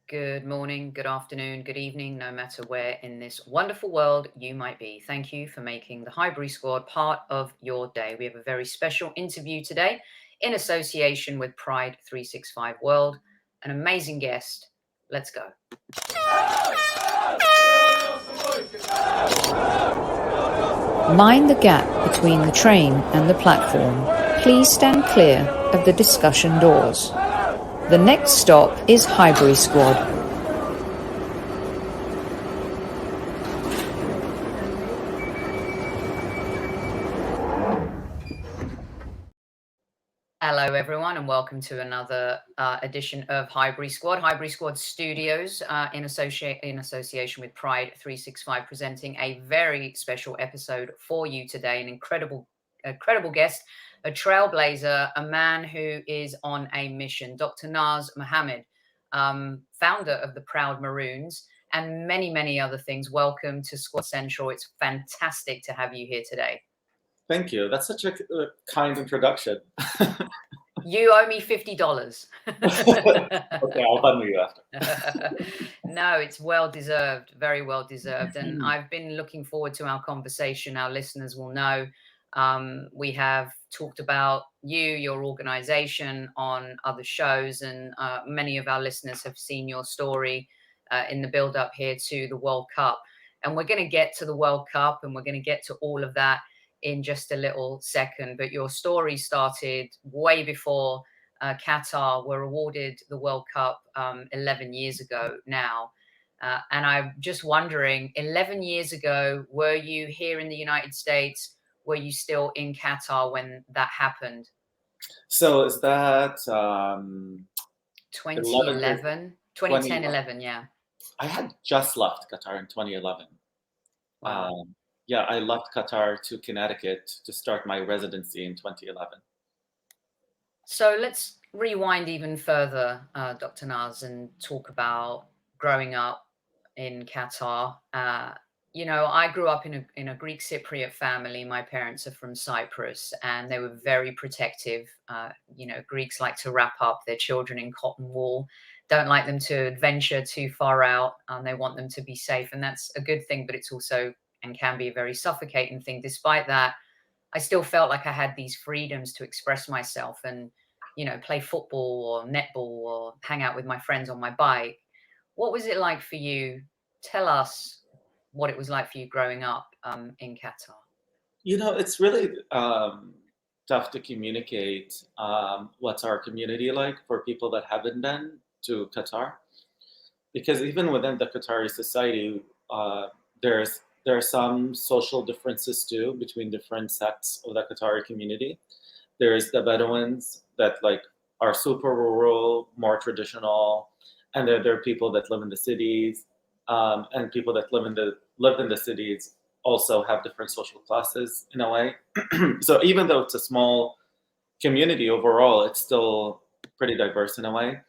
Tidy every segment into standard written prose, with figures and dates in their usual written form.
Good morning, good afternoon, good evening, no matter where in this wonderful world you might be. Thank you for making the Highbury Squad part of your day. We have a very special interview today in association with Pride 365 World. An amazing guest. Let's go. Mind the gap between the train and the platform. Please stand clear of the discussion doors. The next stop is Highbury Squad. Hello, everyone, and welcome to another edition of Highbury Squad. Highbury Squad Studios, in association with Pride 365, presenting a very special episode for you today. An incredible guest, a trailblazer, a man who is on a mission, Dr. Nas Mohamed, founder of the Proud Maroons, and many, many other things. Welcome to Squad Central. It's fantastic to have you here today. Thank you. That's such a kind introduction. You owe me $50. Okay, I'll fund you after. No, it's well deserved, very well deserved. And I've been looking forward to our conversation. Our listeners will know we have talked about you, your organization on other shows, and many of our listeners have seen your story in the build up here to the World Cup. And we're going to get to the World Cup and we're going to get to all of that in just a little second. But your story started way before Qatar were awarded the World Cup 11 years ago now. And I'm just wondering, 11 years ago, were you here in the United States? Were you still in Qatar when that happened? So is that 2011? 2010, 11, yeah. I had just left Qatar in 2011. Wow. Yeah, I left Qatar to Connecticut to start my residency in 2011. So let's rewind even further, Dr. Nas, and talk about growing up in Qatar. I grew up in a Greek Cypriot family. My parents are from Cyprus, and they were very protective. Greeks like to wrap up their children in cotton wool, don't like them to venture too far out, and they want them to be safe. And that's a good thing, but it's also and can be a very suffocating thing. Despite that, I still felt like I had these freedoms to express myself and, play football or netball or hang out with my friends on my bike. What was it like for you? Tell us what it was like for you growing up in Qatar. It's really tough to communicate what's our community like for people that haven't been to Qatar, because even within the Qatari society, there are some social differences too between different sects of the Qatari community. There's the Bedouins that are super rural, more traditional, and then there are people that live in the cities, and people that live in the cities also have different social classes in a way. So even though it's a small community overall, it's still pretty diverse in a way.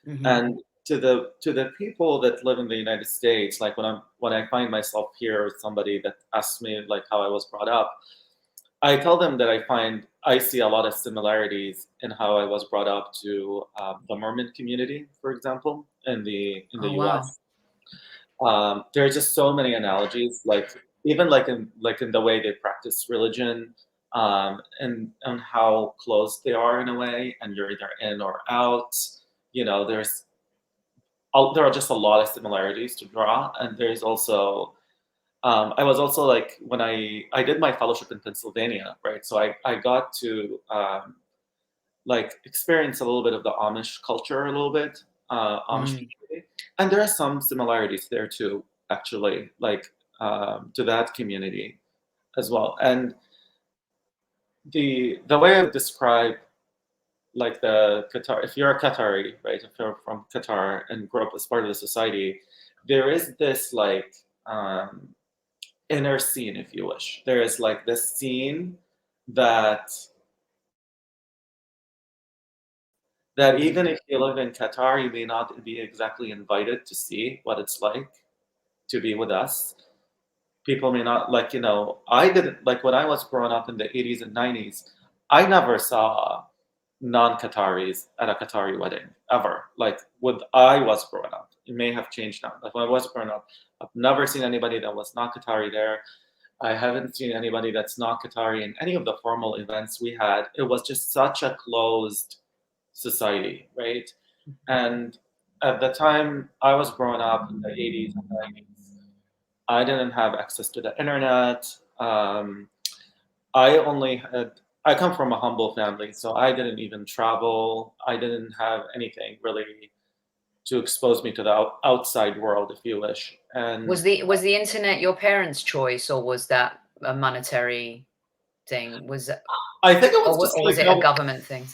Mm-hmm. And to the people that live in the United States, like when I find myself here with somebody that asks me like how I was brought up, I tell them that I see a lot of similarities in how I was brought up to the Mormon community, for example, in the U.S. Wow. There are just so many analogies, even in the way they practice religion, and how close they are in a way, and you're either in or out. There are just a lot of similarities to draw, and there's also I was also when I did my fellowship in Pennsylvania, right? So I got to experience a little bit of the Amish culture, a little bit Amish community, and there are some similarities there too, actually, to that community as well. And the way I would describe the Qatar, if you're a Qatari, right, if you're from Qatar and grew up as part of the society, there is this inner scene, if you wish. There is this scene that even if you live in Qatar, you may not be exactly invited to see what it's like to be with us. People may not I didn't when I was growing up in the 80s and 90s, I never saw non-Qataris at a Qatari wedding ever. Like when I was growing up, it may have changed now. Like when I was growing up, I've never seen anybody that was not Qatari there. I haven't seen anybody that's not Qatari in any of the formal events we had. It was just such a closed society, right? And at the time I was growing up in the 80s and 90s, I didn't have access to the internet. I only had, I come from a humble family, so I didn't even travel. I didn't have anything really to expose me to the outside world, if you wish. And Was the internet your parents' choice, or was that a monetary thing? Was it, I think it was just or was like, it a government thing?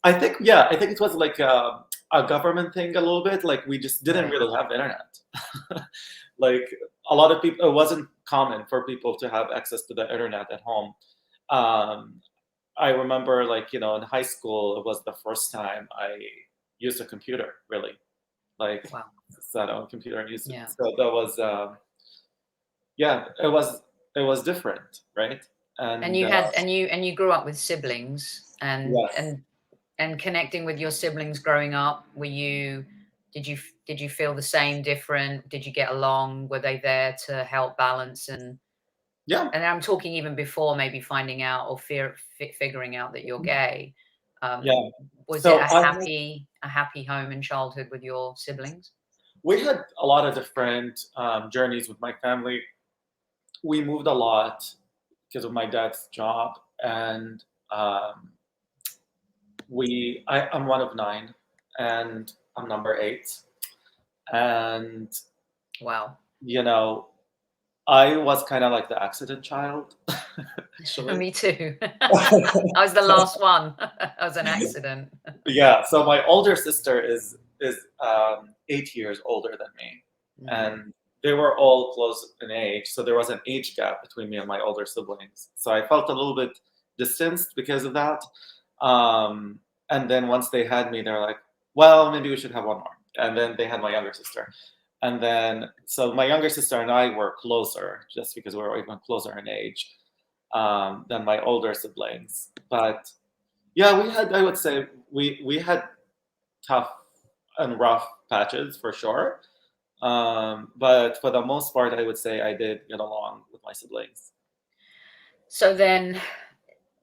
I think, yeah, I think it was like a government thing a little bit. Like we just didn't Right. really have internet. Like a lot of people, it wasn't common for people to have access to the internet at home. Um, I remember, like, you know, in high school, it was the first time I used a computer, really. Like, Wow. sat on a computer and used it. Yeah. So that was, yeah, it was different, right? And And you had and you grew up with siblings, yes, and connecting with your siblings growing up, did you feel the same, different? Did you get along? Were they there to help balance? yeah, And I'm talking even before maybe finding out or figuring out that you're gay. Um, yeah. was it So a happy home and childhood with your siblings? we had a lot of different journeys with my family. We moved a lot because of my dad's job, and um, I'm one of nine, and I'm number eight, and Wow. you know, I was kind of like the accident child, actually. Me too. I was the last one. I was an accident. Yeah. So my older sister is 8 years older than me, Mhm. and they were all close in age. So there was an age gap between me and my older siblings. So I felt a little bit distanced because of that. Um, and then once they had me, they're like, "Well, maybe we should have one more." And then they had my younger sister. And then, so my younger sister and I were closer just because we were even closer in age than my older siblings. But yeah, I would say, we had tough and rough patches for sure. But for the most part, I would say I did get along with my siblings. So then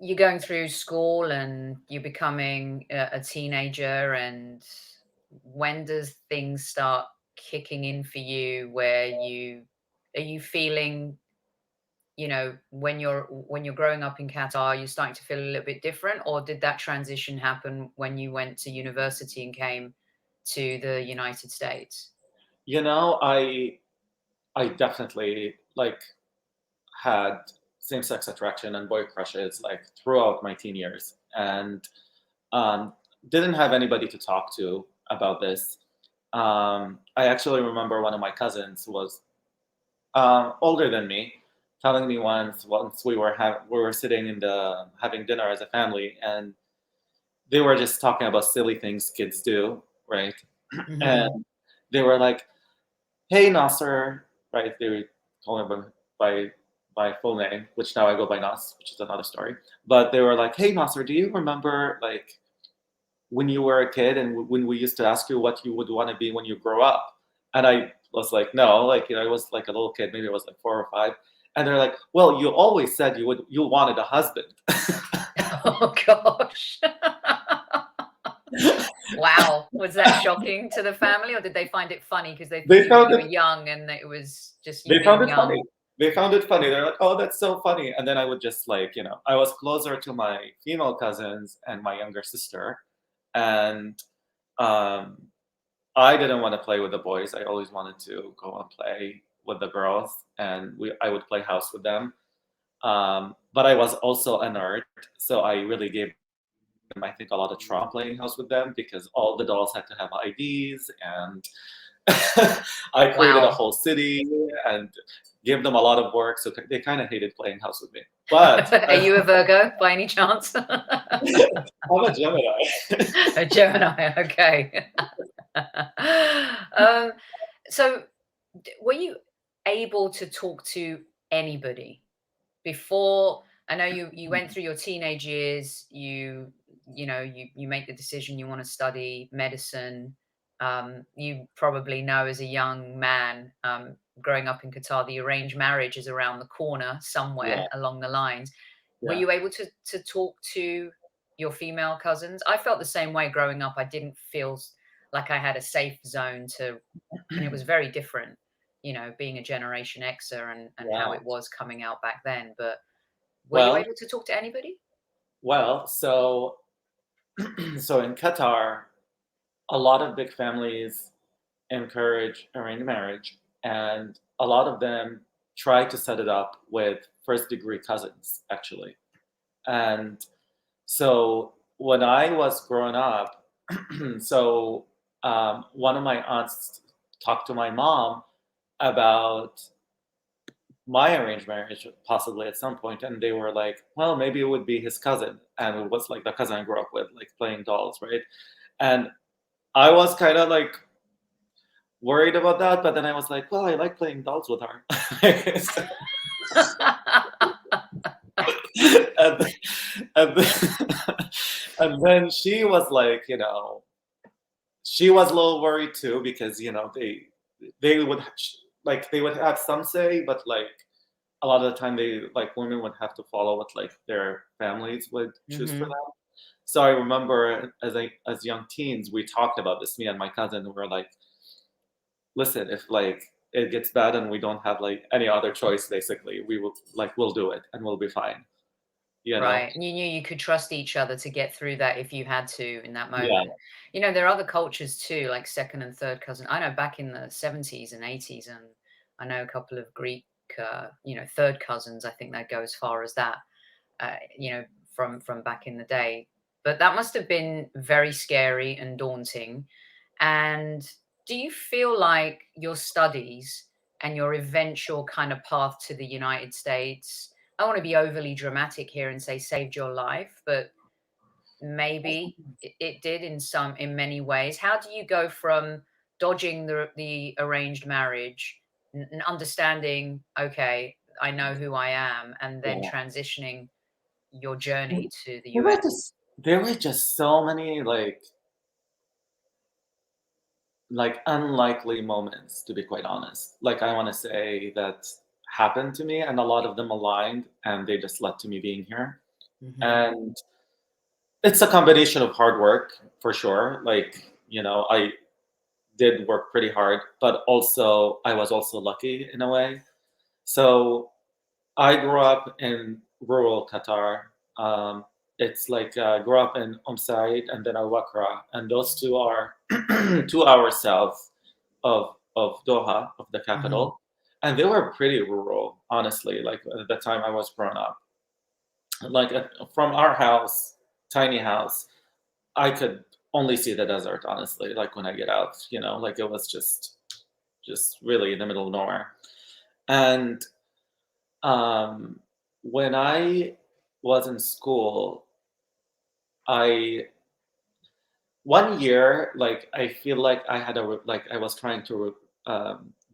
you're going through school and you're becoming a teenager, and when does things start kicking in for you where are you feeling, when you're growing up in Qatar, you're starting to feel a little bit different, or did that transition happen when you went to university and came to the United States? You know, I definitely like had same-sex attraction and boy crushes like throughout my teen years, and um, didn't have anybody to talk to about this. I actually remember one of my cousins who was older than me, telling me once we were sitting in the having dinner as a family, and they were just talking about silly things kids do, right? Mhm. And they were like, "Hey, Nasser," right? They were calling him by full name, which now I go by Nas, which is another story. But they were like, "Hey, Nasser, do you remember like when you were a kid and when we used to ask you what you would want to be when you grow up?" And I was like, "No, like, I was like a little kid, maybe I was like 4 or 5." And they're like, "Well, you always said you wanted a husband." Oh gosh. Wow. Was that shocking to the family, or did they find it funny because they thought They found you were it young and it was just you they found being it funny. young? They found it funny. They're like, "Oh, that's so funny." And then I would just like, I was closer to my female cousins and my younger sister, and um, I didn't want to play with the boys. I always wanted to go and play with the girls, and I would play house with them. But I was also a nerd, so I really gave them, I think, a lot of trauma playing house with them because all the dolls had to have IDs, and I created a Wow. whole city and gave them a lot of work, so they kind of hated playing house with me. But Are you a Virgo by any chance? I'm a Gemini. A Gemini, okay. Um, so were you able to talk to anybody before? I know you went through your teenage years, you you make the decision you want to study medicine. You probably know as a young man, growing up in Qatar, the arranged marriage is around the corner Yeah, somewhere along the lines. Were yeah. you able to talk to your female cousins? I felt the same way growing up. I didn't feel like I had a safe zone to, and it was very different, being a Generation Xer and how Yeah. it was coming out back then. But were you Well, able to talk to anybody? so so in Qatar, a lot of big families encourage arranged marriage, and a lot of them try to set it up with first degree cousins, actually. And so when I was growing up, so one of my aunts talked to my mom about my arranged marriage possibly at some point, and they were like, well, maybe it would be his cousin, and it was like the cousin I grew up with, like playing dolls, right? And I was kind of like worried about that, but then I was like, well, I like playing dolls with her. and, and, then, and then she was like, she was a little worried too, because they would like they would have some say, but like a lot of the time they like women would have to follow what like their families would choose for Hmm. them. So I remember as young teens, we talked about this, me and my cousin. We were like, listen, if like it gets bad and we don't have like any other choice, basically, we'll do it and we'll be fine. You know? Right. And you knew you could trust each other to get through that if you had to in that Yeah, moment. There are other cultures too, like second and third cousin. I know back in the 70s and 80s, and I know a couple of Greek, third cousins. I think they go as far as that, uh, you know, from back in the day. But that must have been very scary and daunting. And do you feel like your studies and your eventual kind of path to the United States, I want to be overly dramatic here and say saved your life, but maybe it did in many ways. How do you go from dodging the arranged marriage and understanding, okay, I know who I am, and then yeah. transitioning your journey to the There were US? just there were just so many like unlikely moments, to be quite honest. Like I want to say that happened to me, and a lot of them aligned, and they just led to me being here. Hmm. And it's a combination of hard work for sure. Like I did work pretty hard, but also I was also lucky in a way. So I grew up in rural Qatar. It's like grew up in Said and then Al Wakra, and those two are 2 hours south of Doha, of the Hmm. capital, and they were pretty rural, honestly. Like at the time I was growing up, like from our house, tiny house, I could only see the desert, honestly. Like when I get out, like it was just really in the middle of nowhere. And um, when I was in school, I one year, like I feel like I had like I was trying to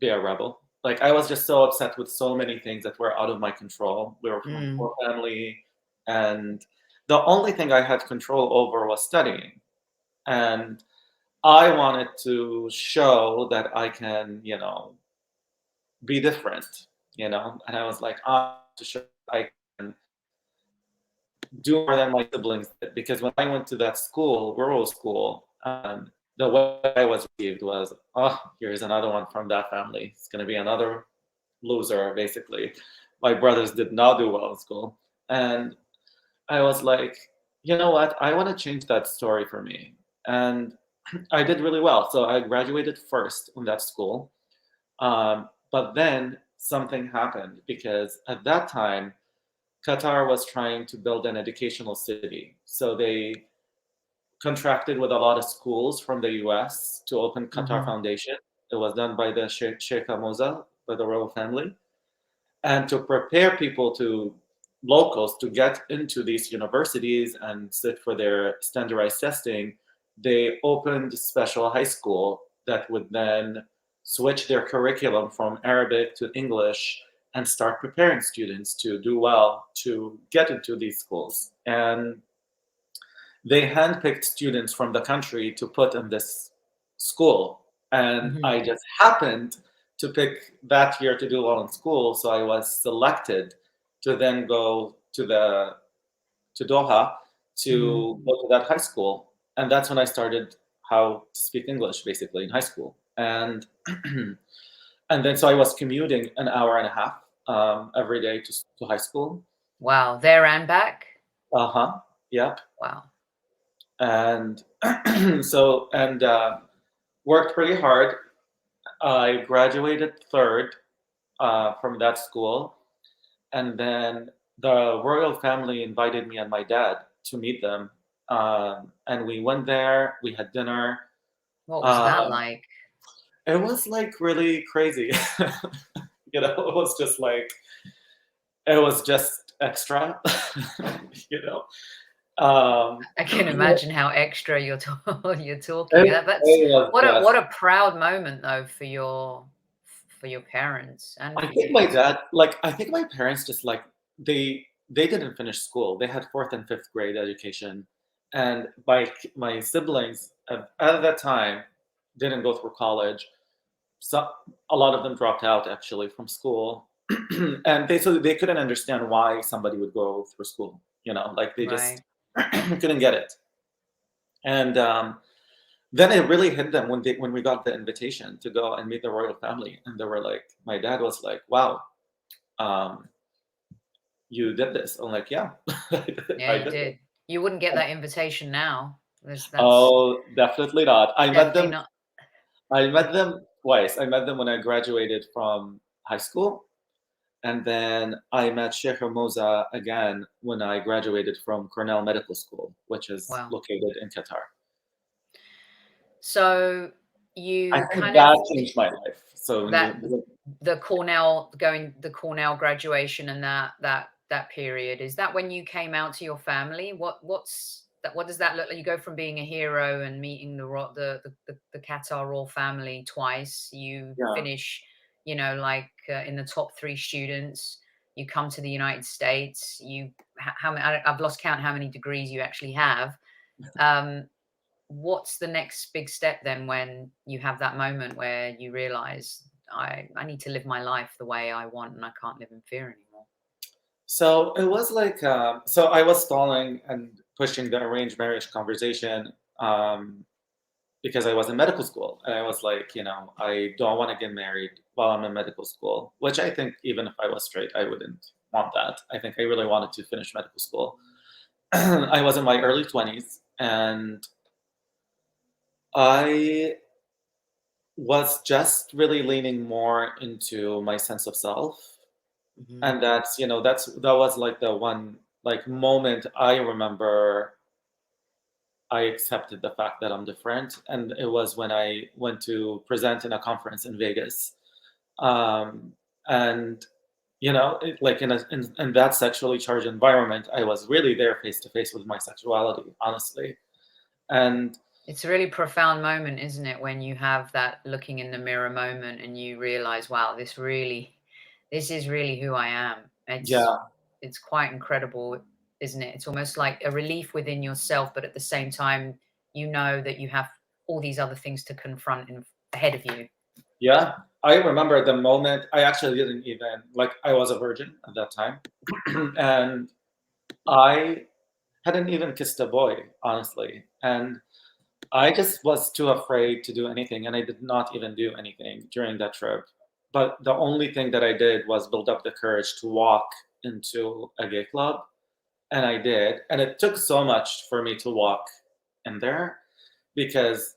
be a rebel. Like I was just so upset with so many things that were out of my control. We were from a Mm. poor family, and the only thing I had control over was studying. And I wanted to show that I can, be different, And I was like, I want to show I can do more than my siblings did. Because when I went to that school, rural school, the way I was received was, oh, here's another one from that family. It's going to be another loser, basically. My brothers did not do well in school. And I was like, you know what? I want to change that story for me. And I did really well. So I graduated first in that school. But then something happened because at that time, Qatar was trying to build an educational city. So they contracted with a lot of schools from the US to open Qatar Mhm. Foundation. It was done by the Sheikh Moza, by the royal family. And to prepare people locals to get into these universities and sit for their standardized testing, they opened a special high school that would then switch their curriculum from Arabic to English and start preparing students to do well to get into these schools. And they handpicked students from the country to put in this school. And Mhm. I just happened to pick that year to do well in school. So I was selected to then go to Doha Mhm. to go to that high school. And that's when I started how to speak English basically in high school. And and then so I was commuting an hour and a half every day to high school. Wow, there and back? Uh-huh. Yep. Wow. And so and worked pretty hard. I graduated third from that school, and then the royal family invited me and my dad to meet them, and we went there. We had dinner. What was that Um, like? it was like really crazy, you know. It was just extra, you know. I can It, imagine how extra you're talking. That's it was what just a proud moment though for your parents and I for think you. my dad, like, I think my parents just like they didn't finish school. They had fourth and fifth grade education, and my siblings at that time didn't go through college. So a lot of them dropped out actually from school, and they couldn't understand why somebody would go through school. You know, like they just Right. couldn't get it. And then it really hit them when we got the invitation to go and meet the royal family, and they were like, my dad was like, "Wow, um, you did this." I'm like, "Yeah, Yeah, I you did this." did. You wouldn't get that invitation now. That's Oh, definitely not. definitely not. I met them twice. I met them when I graduated from high school, and then I met Sheikh Moza again when I graduated from Cornell Medical School, which is Wow. located in Qatar. So I you think kind of that changed my life. So when that you the Cornell graduation and that period, is that when you came out to your family? What does that look like? You go from being a hero and meeting the Qatar royal family twice. You yeah. finish, like in the top three students. You come to the United States. How many? I've lost count how many degrees you actually have. Um, what's the next big step then when you have that moment where you realize I need to live my life the way I want and I can't live in fear anymore? So it was like, so I was stalling and pushing the arranged marriage conversation because I was in medical school. And I was like, I don't want to get married while I'm in medical school, which I think even if I was straight, I wouldn't want that. I think I really wanted to finish medical school. I was in my early 20s, and I was just really leaning more into my sense of self. Hmm. And that was like the one like moment I remember I accepted the fact that I'm different. And it was when I went to present in a conference in Vegas. Um, and like in that sexually charged environment, I was really there face to face with my sexuality, honestly. And It's a really profound moment, isn't it, when you have that looking in the mirror moment and you realize, wow, this is really who I am. yeah, It's quite incredible, isn't it? It's almost like a relief within yourself, but at the same time, you know that you have all these other things to confront ahead of you. yeah. I remember the moment I actually didn't even like I was a virgin at that time. And I hadn't even kissed a boy, honestly. And I just was too afraid to do anything, and I did not even do anything during that trip. But the only thing that I did was build up the courage to walk into a gay club, and I did. And it took so much for me to walk in there because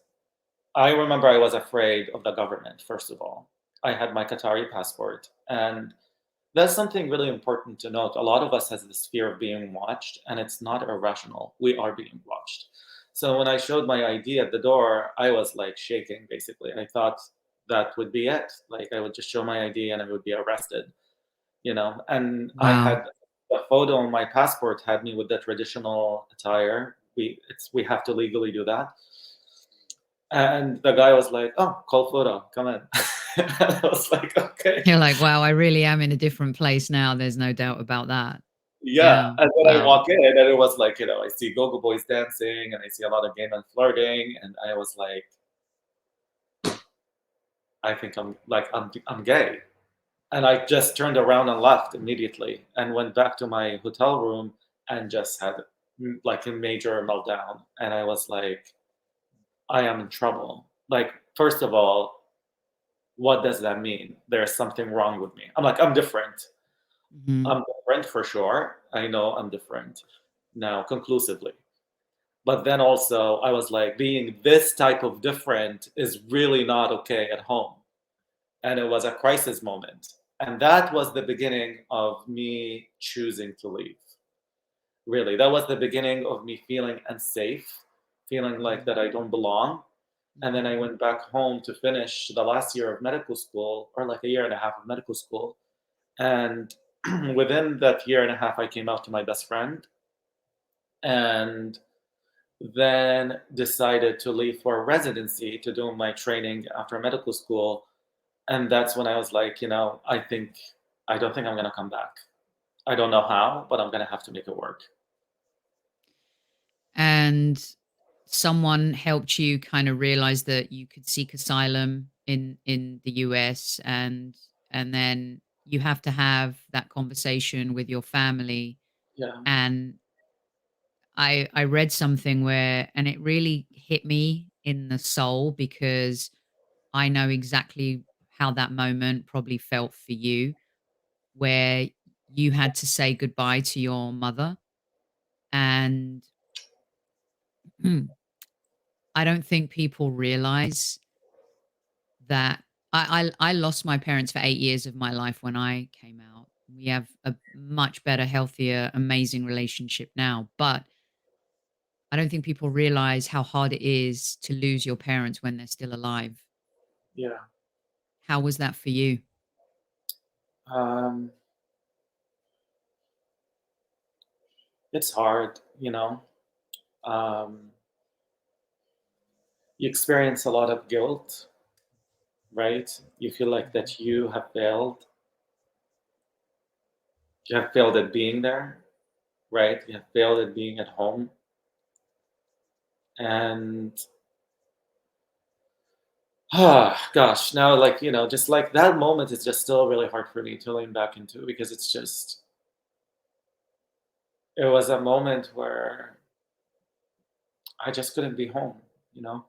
I remember I was afraid of the government, first of all. I had my Qatari passport, and that's something really important to note. A lot of us has this fear of being watched, and it's not irrational. We are being watched. So when I showed my ID at the door, I was like shaking. Basically, I thought that would be it. Like I would just show my ID and I would be arrested. And I Wow. had the photo on my passport had me with the traditional attire. We have to legally do that. And the guy was like, "Oh, call photo, come in." And I was like, "Okay." You're like, wow, I really am in a different place now. There's no doubt about that. Yeah, Yeah. and then I Wow. walk in, and it was like, I see go-go boys dancing, and I see a lot of gay men flirting, and I was like, I think I'm gay. And I just turned around and left immediately and went back to my hotel room and just had like a major meltdown. And I was like, I am in trouble. Like, first of all, what does that mean? There's something wrong with me. I'm like, I'm different. Mhm. I'm different for sure. I know I'm different now, conclusively. But then also, I was like, being this type of different is really not okay at home. And it was a crisis moment. And that was the beginning of me choosing to leave. Really, that was the beginning of me feeling unsafe, feeling like Mhm. that I don't belong. And then Mhm. I went back home to finish the last year of medical school, or like a year and a half of medical school. And within that year and a half, I came out to my best friend and then decided to leave for residency to do my training after medical school. And that's when I was like, I don't think I'm gonna come back. I don't know how, but I'm gonna have to make it work. And someone helped you kind of realize that you could seek asylum in the US, and then you have to have that conversation with your family. Yeah, And I read something where, and it really hit me in the soul, because I know exactly how that moment probably felt for you, where you had to say goodbye to your mother. And I don't think people realize that I lost my parents for 8 years of my life when I came out. We have a much better, healthier, amazing relationship now, but I don't think people realize how hard it is to lose your parents when they're still alive. yeah. How was that for you? Um, it's hard, Um, you experience a lot of guilt, right? You feel like Mhm. that you have failed. You have failed at being there, right? You have failed at being at home. And gosh, now just like that moment is just still really hard for me to lean back into because it was a moment where I just couldn't be home, you know?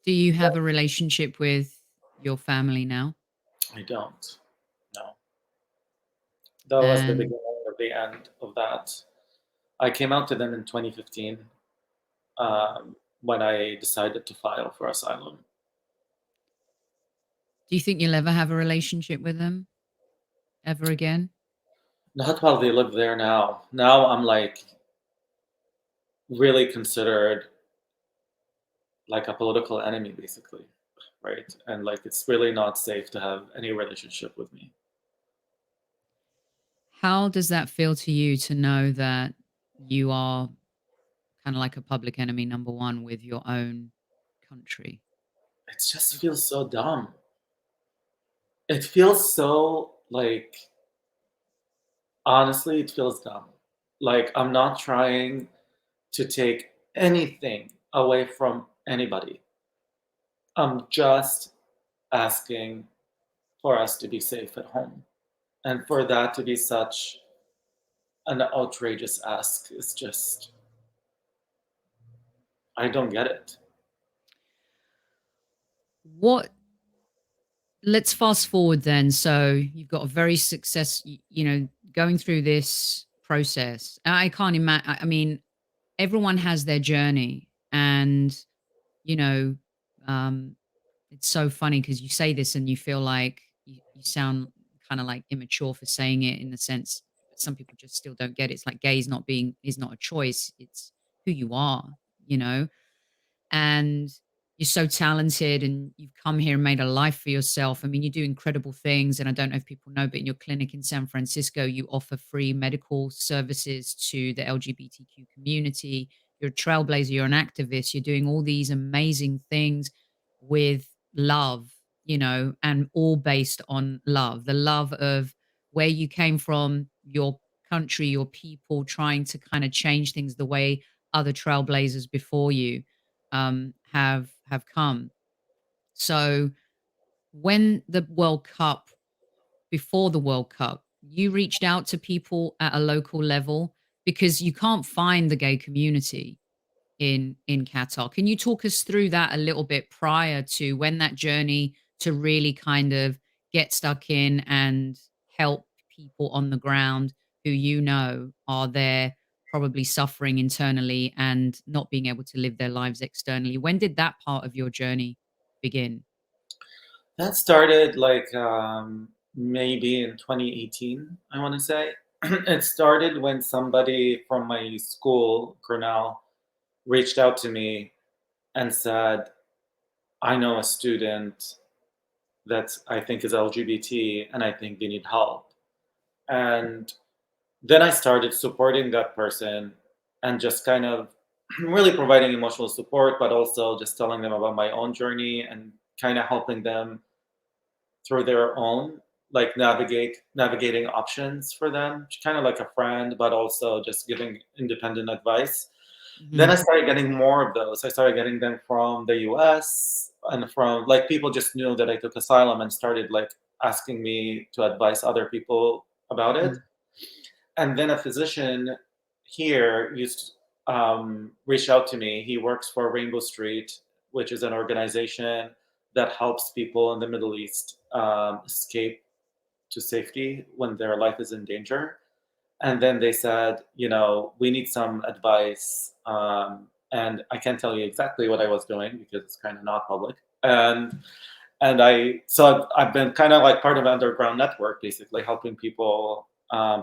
Do you have a relationship with your family now? I don't. No. That was the And beginning of the end of that. I came out to them in 2015 when I decided to file for asylum. do you think you'll ever have a relationship with them ever again? Not while they live there now. Now I'm like really considered like a political enemy, basically, right? And like it's really not safe to have any relationship with me. How does that feel to you to know that you are kind of like a public enemy number one with your own country? It just feels so dumb. It feels so like honestly, it feels dumb. Like I'm not trying to take anything away from anybody. I'm just asking for us to be safe at home. And for that to be such an outrageous ask is just, I don't get it. What Let's fast forward then. So you've got a very going through this process. I can't imagine. I mean, everyone has their journey, and you know, um, it's so funny because you say this and you feel like you sound kind of like immature for saying it, in the sense some people just still don't get it. It's like gay is not a choice. It's who you are, you know and you're so talented, and you've come here and made a life for yourself. I mean, you do incredible things. And I don't know if people know, but in your clinic in San Francisco, you offer free medical services to the LGBTQ community. You're a trailblazer, you're an activist, you're doing all these amazing things with love, and all based on love, the love of where you came from, your country, your people, trying to kind of change things the way other trailblazers before you have come. So when the World Cup, before the World Cup, you reached out to people at a local level because you can't find the gay community in Qatar. Can you talk us through that a little bit prior to when that journey to really kind of get stuck in and help people on the ground who you know are there probably suffering internally and not being able to live their lives externally? When did that part of your journey begin? That started like maybe in 2018, I want to say. It started when somebody from my school, Cornell, reached out to me and said, I know a student that I think is LGBT and I think they need help. And then I started supporting that person and just kind of really providing emotional support, but also just telling them about my own journey and kind of helping them through their own, like navigating options for them, kind of like a friend, but also just giving independent advice. Then I Mhm. started getting more of those. I started getting them from the US and from like people just knew that I took asylum and started like asking me to advise other people about it. Mhm. And then a physician here used reached out to me. He works for Rainbow Street, which is an organization that helps people in the Middle East escape to safety when their life is in danger. And then they said, we need some advice. And I can't tell you exactly what I was doing because it's kind of not public. And I've been kind of like part of an underground network, basically helping people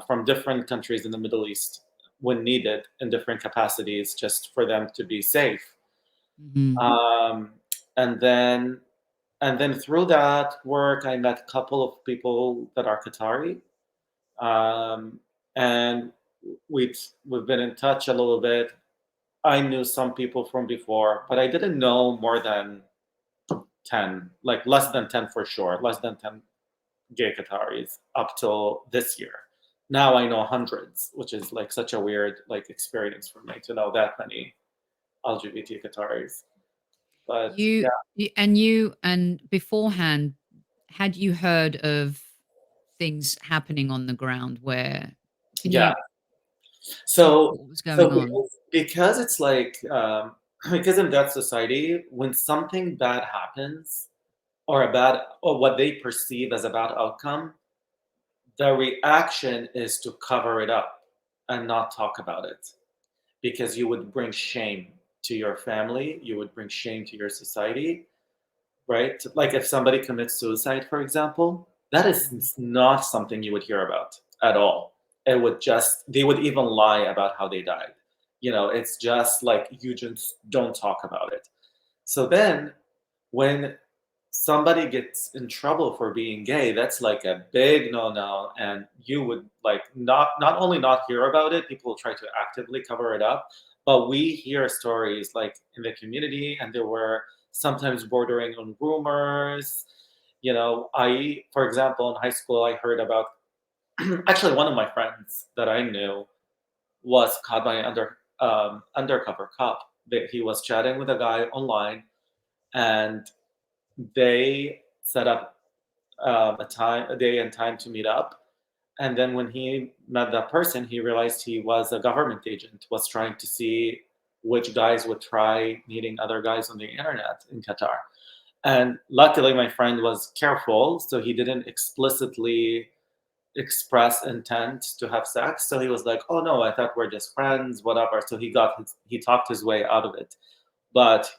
from different countries in the Middle East when needed in different capacities, just for them to be safe. Mhm. Um, and then and then through that work, I met a couple of people that are Qatari, um, and we've been in touch a little bit. I knew some people from before, but I didn't know more than 10, like less than 10 for sure, less than 10 gay Qataris up till this year. Now I know hundreds, which is like such a weird like experience for me to know that many LGBT Qataris. But You yeah, you and beforehand, had you heard of things happening on the ground where can yeah. you talk So what was so going on? because it's like because in that society, when something bad happens or what they perceive as a bad outcome, the reaction is to cover it up and not talk about it, because you would bring shame to your family, you would bring shame to your society, right? Like if somebody commits suicide, for example, that Mhm. is not something you would hear about at all. It would just, they would even lie about how they died. It's just like you just don't talk about it. So then when somebody gets in trouble for being gay, that's like a big no-no, and you would like not only not hear about it, people try to actively cover it up, but we hear stories like in the community, and there were sometimes bordering on rumors. I, for example, in high school, I heard about actually one of my friends that I knew was caught by an undercover cop. That he was chatting with a guy online, and they set up a day and time to meet up. And then when he met that person, he realized he was a government agent, was trying to see which guys would try meeting other guys on the internet in Qatar. And luckily, my friend was careful, so he didn't explicitly express intent to have sex. So he was like, "Oh no, I thought we're just friends, whatever." So he talked his way out of it. But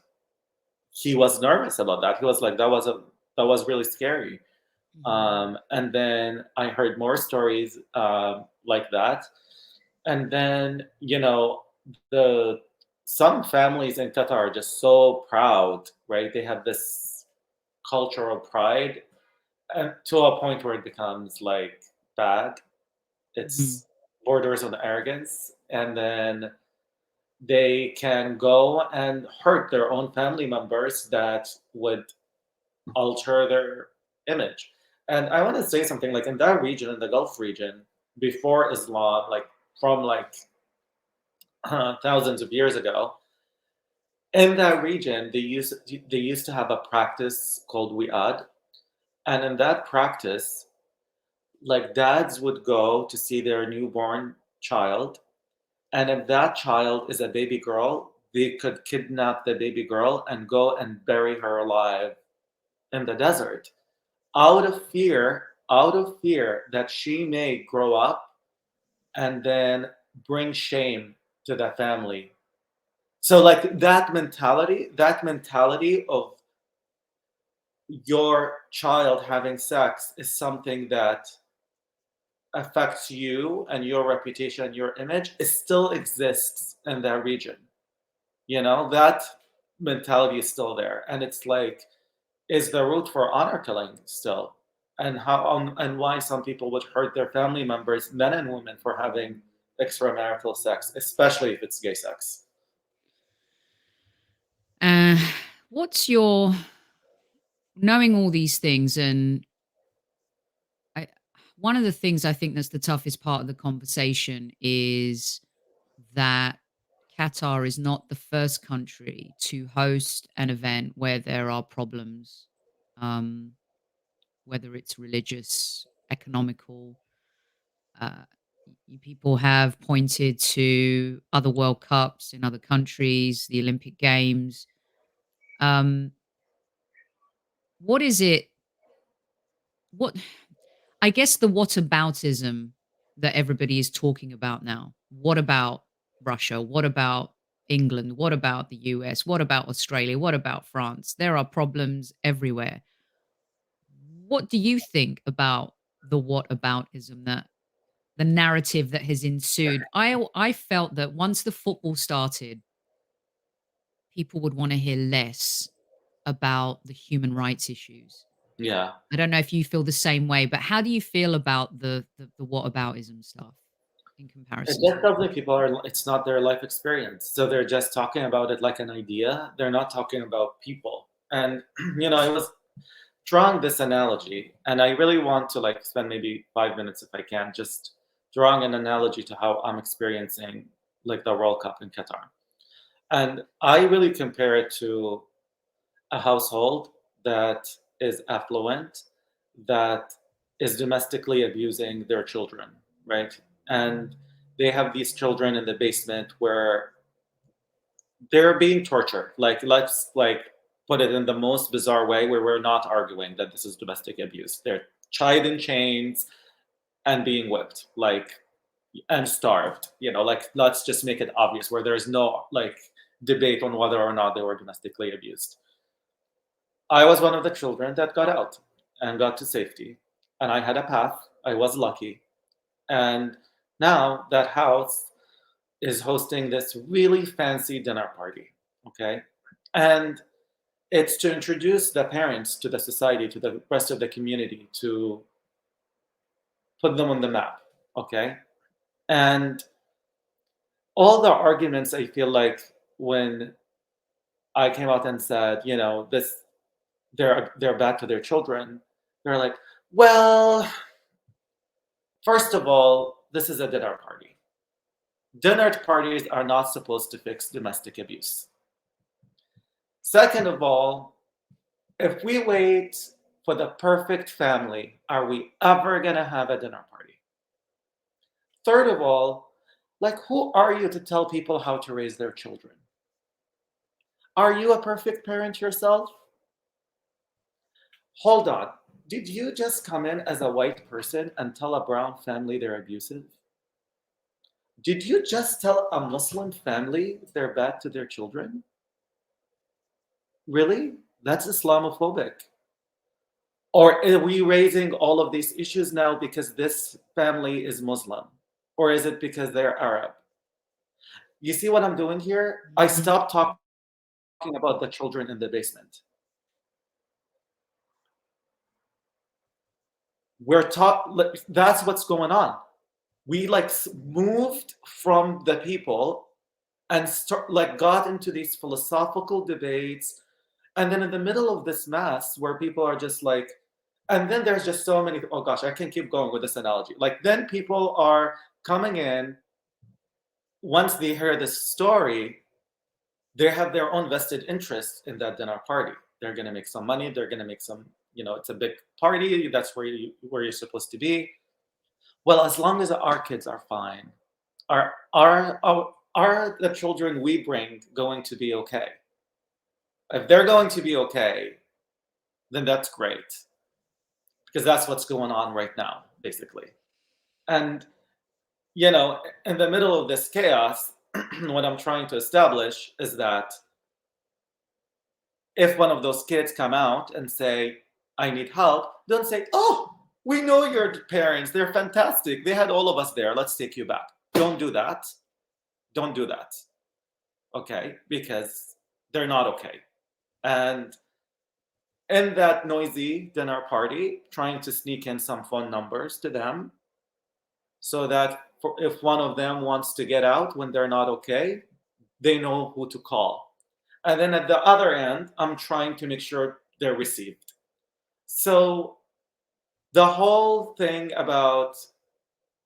he was nervous about that. He was like, that was really scary. Mhm. And then I heard more stories like that. And then the some families in Qatar are just so proud, right? They have this cultural pride, and to a point where it becomes like bad. Mhm. It's borders on arrogance, and then they can go and hurt their own family members that would alter their image. And I want to say something like in that region, in the Gulf region, before Islam, like from like thousands of years ago, in that region, they used to have a practice called wi'ad, and in that practice, like dads would go to see their newborn child, and if that child is a baby girl, they could kidnap the baby girl and go and bury her alive in the desert, out of fear that she may grow up and then bring shame to the family. So like that mentality of your child having sex is something that affects you and your reputation and your image, it still exists in that region. That mentality is still there, and it's like, is the root for honor killing still, and and why some people would hurt their family members, men and women, for having extramarital sex, especially if it's gay sex. Uh, what's your knowing all these things and I one of the things I think that's the toughest part of the conversation is that Qatar is not the first country to host an event where there are problems, um, whether it's religious, economical. Uh, People have pointed to other World Cups in other countries, the Olympic Games. Um, what is it? What I guess the whataboutism that everybody is talking about now. What about Russia? What about England? What about the US? What about Australia? What about France? There are problems everywhere. What do you think about the whataboutism, that the narrative that has ensued? I felt that once the football started, people would want to hear less about the human rights issues. Yeah. I don't know if you feel the same way, but how do you feel about the whataboutism stuff in It comparison to just that? tells me people are, it's not their life experience. So they're just talking about it like an idea. They're not talking about people. And, I was drawing this analogy, and I really want to like spend maybe 5 minutes if I can, just drawing an analogy to how I'm experiencing like the World Cup in Qatar. And I really compare it to a household that is affluent, that is domestically abusing their children, right? And they have these children in the basement where they're being tortured. Like, let's like put it in the most bizarre way, where we're not arguing that this is domestic abuse. They're tied in chains and being whipped, like, and starved. Like, let's just make it obvious, where there's no like debate on whether or not they were domestically abused. I was one of the children that got out and got to safety, and I had a path. I was lucky. And now that house is hosting this really fancy dinner party. Okay. And it's to introduce the parents to the society, to the rest of the community, to put them on the map. Okay. And all the arguments, I feel like, when I came out and said, this, they're bad to their children, they're like, well, first of all, this is a dinner party. Dinner parties are not supposed to fix domestic abuse. Second of all, if we wait for the perfect family, are we ever going to have a dinner party? Third of all, like, who are you to tell people how to raise their children? Are you a perfect parent yourself? Hold on. Did you just come in as a white person and tell a brown family they're abusive? Did you just tell a Muslim family they're bad to their children? Really? That's Islamophobic. Or are we raising all of these issues now because this family is Muslim? Or is it because they're Arab? You see what I'm doing here? I stopped talking about the children in the basement. We're taught, that's what's going on. We like moved from the people and got into these philosophical debates, and then in the middle of this mess where people are just like, And then there's just so many, oh gosh, I can keep going with this analogy. Like then people are coming in, once they hear this story, they have their own vested interest in that dinner party. They're going to make some money. They're going to make some, it's a big party. That's where you're supposed to be. Well, as long as our kids are fine, are the children we bring going to be okay? If they're going to be okay, then that's great, because that's what's going on right now, basically. And in the middle of this chaos, what I'm trying to establish is that if one of those kids come out and say, I need help, don't say, oh, we know your parents, they're fantastic, they had all of us there, let's take you back. Don't do that. Don't do that. Okay? Because they're not okay. And in that noisy dinner party, trying to sneak in some phone numbers to them so that if one of them wants to get out when they're not okay, they know who to call. And then at the other end, I'm trying to make sure they're received. So the whole thing about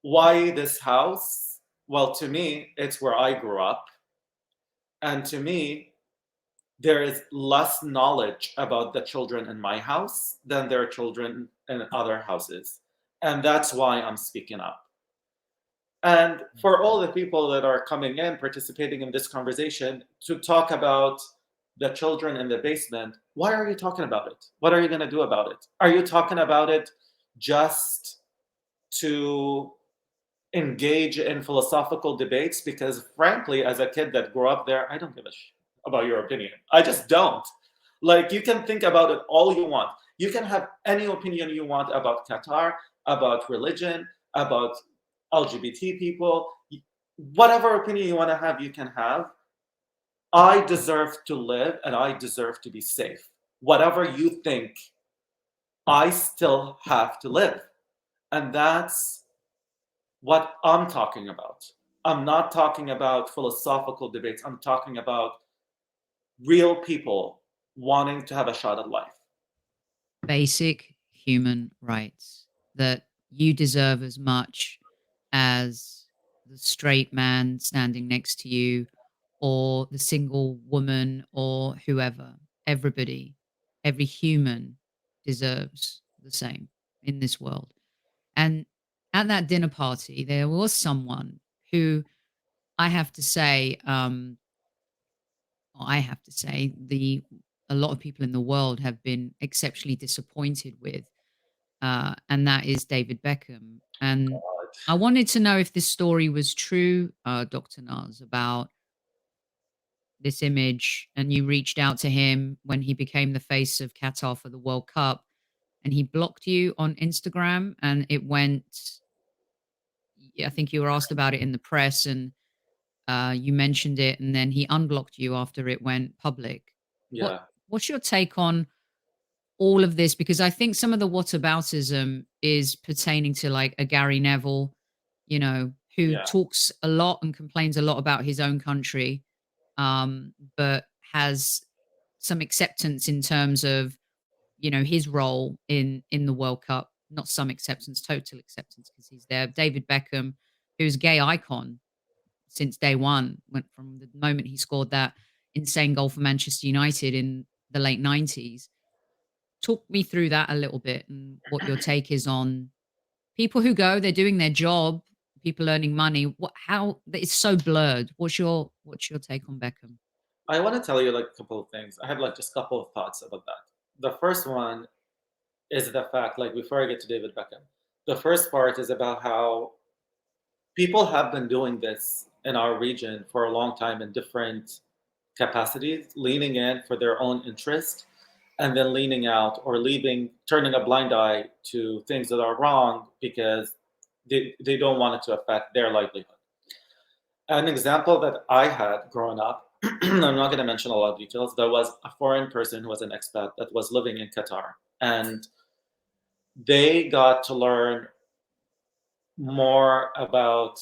why this house, well, to me, it's where I grew up. And to me, there is less knowledge about the children in my house than there are children in other houses. And that's why I'm speaking up. And for all the people that are coming in, participating in this conversation, to talk about the children in the basement, why are you talking about it? What are you going to do about it? Are you talking about it just to engage in philosophical debates? Because frankly, as a kid that grew up there, I don't give a shit about your opinion. I just don't. Like, you can think about it all you want. You can have any opinion you want about Qatar, about religion, about LGBT people, whatever opinion you want to have, you can have. I deserve to live and I deserve to be safe. Whatever you think, I still have to live. And that's what I'm talking about. I'm not talking about philosophical debates. I'm talking about real people wanting to have a shot at life. Basic human rights that you deserve as much as the straight man standing next to you or the single woman or whoever. Everybody, every human deserves the same in this world. And at that dinner party, there was someone who I have to say, I have to say, a lot of people in the world have been exceptionally disappointed with, and that is David Beckham. And I wanted to know if this story was true, Dr. Nas, about this image, and you reached out to him when he became the face of Qatar for the World Cup, and he blocked you on Instagram, and it went. I think you were asked about it in the press, and you mentioned it, and then he unblocked you after it went public. What Yeah. What's your take on all of this? Because I think some of the whataboutism is pertaining to like a Gary Neville, who Yeah. talks a lot and complains a lot about his own country, but has some acceptance in terms of his role in the World Cup. Not some acceptance, total acceptance because he's there. David Beckham, who's a gay icon since day one, went from the moment he scored that insane goal for Manchester United in the late 90s. Talk me through that a little bit and what your take is on people who go, they're doing their job, people earning money. How it's so blurred. What's your take on Beckham? I want to tell you like a couple of things. I have like just a couple of thoughts about that. The first one is the fact, like before I get to David Beckham, the first part is about how people have been doing this in our region for a long time in different capacities, leaning in for their own interest and then leaning out or turning a blind eye to things that are wrong because they don't want it to affect their livelihood. An example that I had growing up, I'm not going to mention a lot of details, there was a foreign person who was an expat that was living in Qatar. And they got to learn more about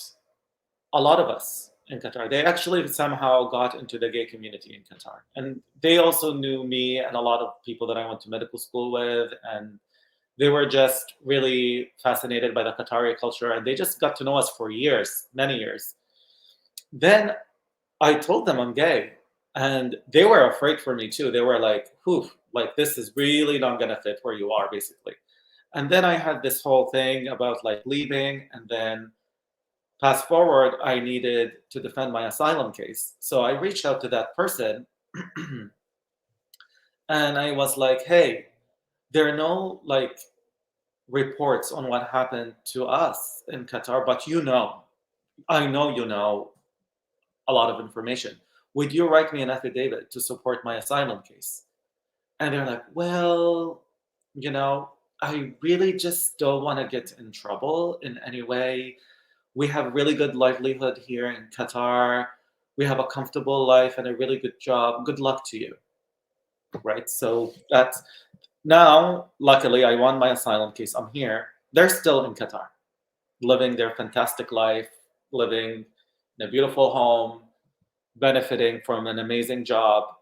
a lot of us in Qatar. They actually somehow got into the gay community in Qatar. And they also knew me and a lot of people that I went to medical school with. And They were just really fascinated by the Qatari culture, and they just got to know us for years, many years. Then I told them I'm gay, and they were afraid for me too. They were like, "Whew, like this is really not gonna fit where you are," basically. And then I had this whole thing about like leaving, and then fast forward, I needed to defend my asylum case. So I reached out to that person and I was like, hey, there are no like reports on what happened to us in Qatar, but I know you know a lot of information. Would you write me an affidavit to support my asylum case? And they're like, well, you know, I really just don't want to get in trouble in any way. We have really good livelihood here in Qatar. We have a comfortable life and a really good job. Good luck to you. Right. So that's now, luckily, I won my asylum case. I'm here. They're still in Qatar, living their fantastic life, living in a beautiful home, benefiting from an amazing job.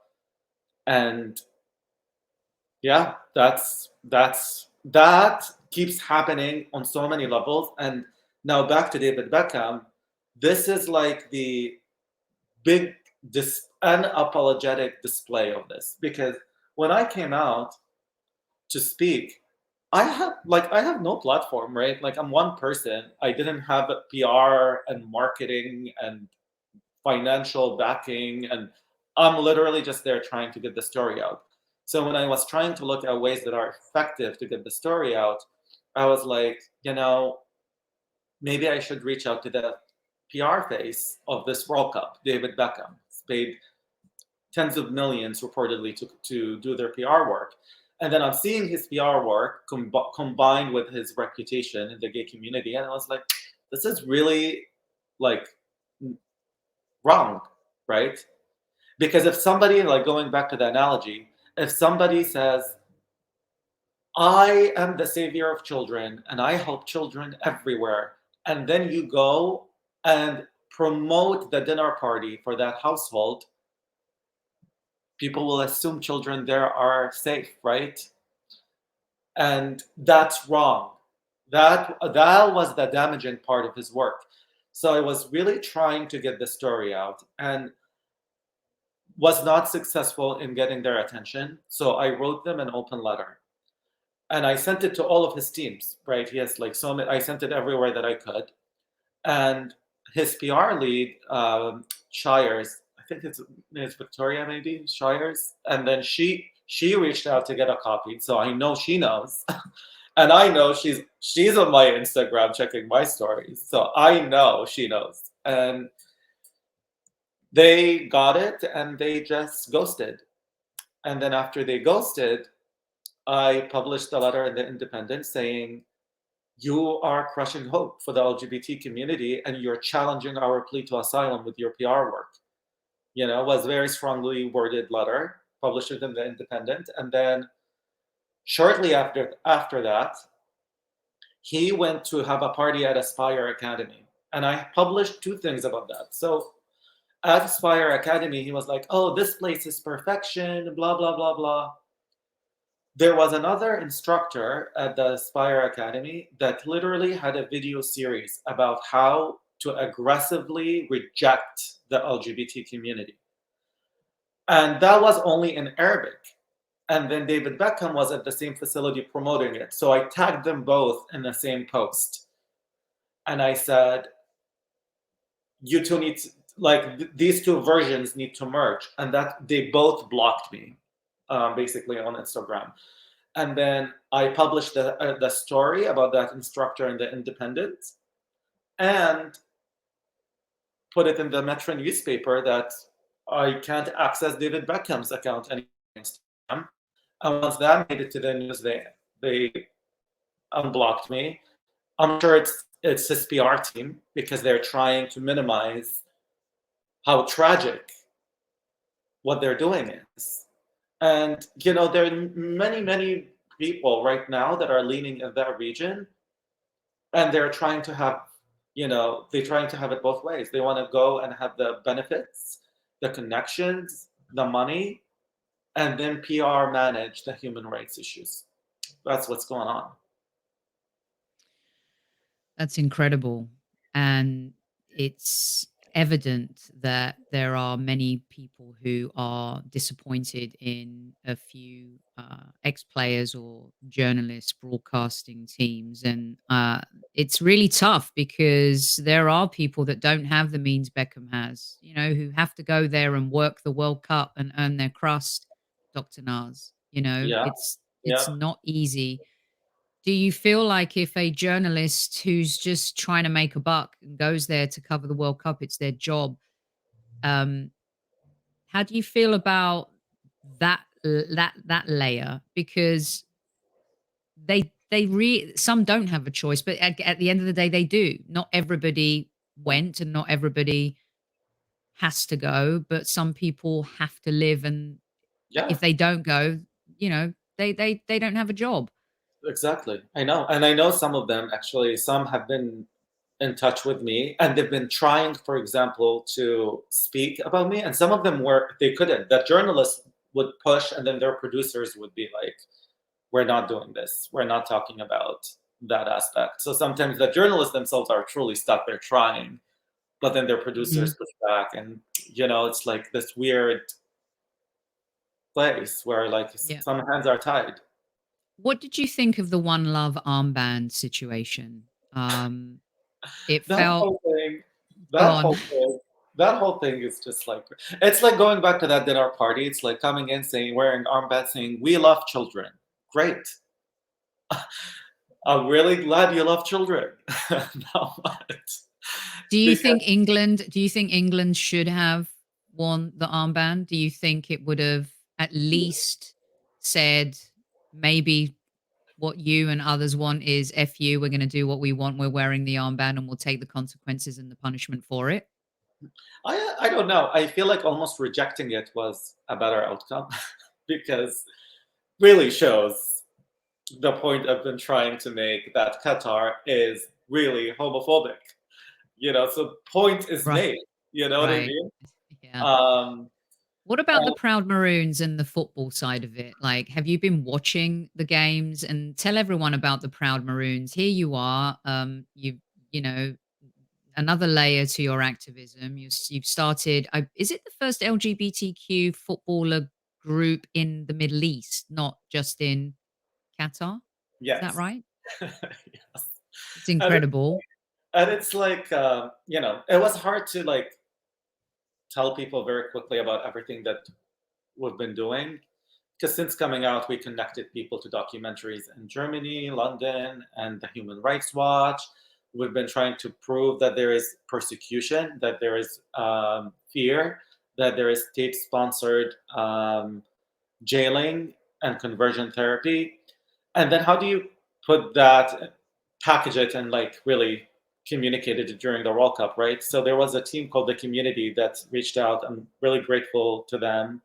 And yeah, that keeps happening on so many levels. And now back to David Beckham. This is like the big unapologetic display of this, because when I came out to speak, I have no platform, right? Like I'm one person. I didn't have a PR and marketing and financial backing, and I'm literally just there trying to get the story out. So when I was trying to look at ways that are effective to get the story out, I was like, maybe I should reach out to the PR face of this World Cup, David Beckham. He's paid tens of millions reportedly to do their PR work. And then I'm seeing his PR work combined with his reputation in the gay community. And I was like, this is really like wrong, right? Because if somebody, like going back to the analogy, if somebody says, I am the savior of children and I help children everywhere, and then you go and promote the dinner party for that household, people will assume children there are safe, right? And that's wrong. That was the damaging part of his work. So I was really trying to get the story out and was not successful in getting their attention. So I wrote them an open letter and I sent it to all of his teams, right? He has like so many, I sent it everywhere that I could. And his PR lead, Shires, I think it's Victoria, maybe Shires, and then she reached out to get a copy, so I know she knows, and I know she's on my Instagram checking my stories, so I know she knows, and they got it, and they just ghosted, and then after they ghosted, I published a letter in the Independent saying, you are crushing hope for the LGBT community and you're challenging our plea to asylum with your PR work. It was a very strongly worded letter, published it in the Independent. And then shortly after that, he went to have a party at Aspire Academy. And I published two things about that. So at Aspire Academy, he was like, oh, this place is perfection, blah, blah, blah, blah. There was another instructor at the Aspire Academy that literally had a video series about how to aggressively reject the LGBT community. And that was only in Arabic. And then David Beckham was at the same facility promoting it. So I tagged them both in the same post. And I said, you two need to, these two versions need to merge. And that they both blocked me, basically on Instagram. And then I published the story about that instructor in the Independent and put it in the Metro newspaper that I can't access David Beckham's account anymore on Instagram. And once that made it to the news, they unblocked me. I'm sure it's his PR team because they're trying to minimize how tragic what they're doing is. And, there are many, many people right now that are leaning in that region and they're trying to have, they're trying to have it both ways. They want to go and have the benefits, the connections, the money, and then PR manage the human rights issues. That's what's going on. That's incredible. And it's evident that there are many people who are disappointed in a few ex players or journalists broadcasting teams. And it's really tough because there are people that don't have the means Beckham has, who have to go there and work the World Cup and earn their crust, Dr. Nas. Yeah, It's yeah. not easy. Do you feel like if a journalist who's just trying to make a buck and goes there to cover the World Cup, it's their job, um, how do you feel about that layer? Because some don't have a choice, but at the end of the day, they do. Not everybody went, and not everybody has to go, but some people have to live, and if Yeah, they don't go, they don't have a job. exactly. I know. And I know some of them actually, some have been in touch with me and they've been trying, for example, to speak about me. And some of them they couldn't. That journalists would push and then their producers would be like, we're not doing this. We're not talking about that aspect. So sometimes the journalists themselves are truly stuck. They're trying, but then their producers Mhm. push back. And, it's like this weird place where like Yeah. some hands are tied. What did you think of the One Love armband situation? It That felt whole thing, that gone. whole thing, that whole thing is just like it's like going back to that dinner party. It's like coming in saying wearing armbands saying we love children. Great. I'm really glad you love children. Now what? Because Do you think England should have worn the armband? Do you think it would have at least said, maybe what you and others want is "F you, we're gonna do what we want, we're wearing the armband, and we'll take the consequences and the punishment for it"? I don't know. I feel like almost rejecting it was a better outcome because really shows the point I've been trying to make that Qatar is really homophobic. So point is Right, made. You know what I right. mean? Yeah. Um, What about the uh, Proud Maroons and the football side of it? Like, have you been watching the games? And tell everyone about the Proud Maroons. Here you are. You know, another layer to your activism. You've started. Is it the first LGBTQ footballer group in the Middle East, not just in Qatar? Is that yes. right? Yes. It's And, it, incredible. and it's like, it was hard to like tell people very quickly about everything that we've been doing. Because since coming out, we connected people to documentaries in Germany, London, and the Human Rights Watch. We've been trying to prove that there is persecution, that there is fear, that there is state sponsored jailing and conversion therapy. And then how do you put that, package it, and like really communicate it during the World Cup, right? So there was a team called the Community that reached out. I'm really grateful to them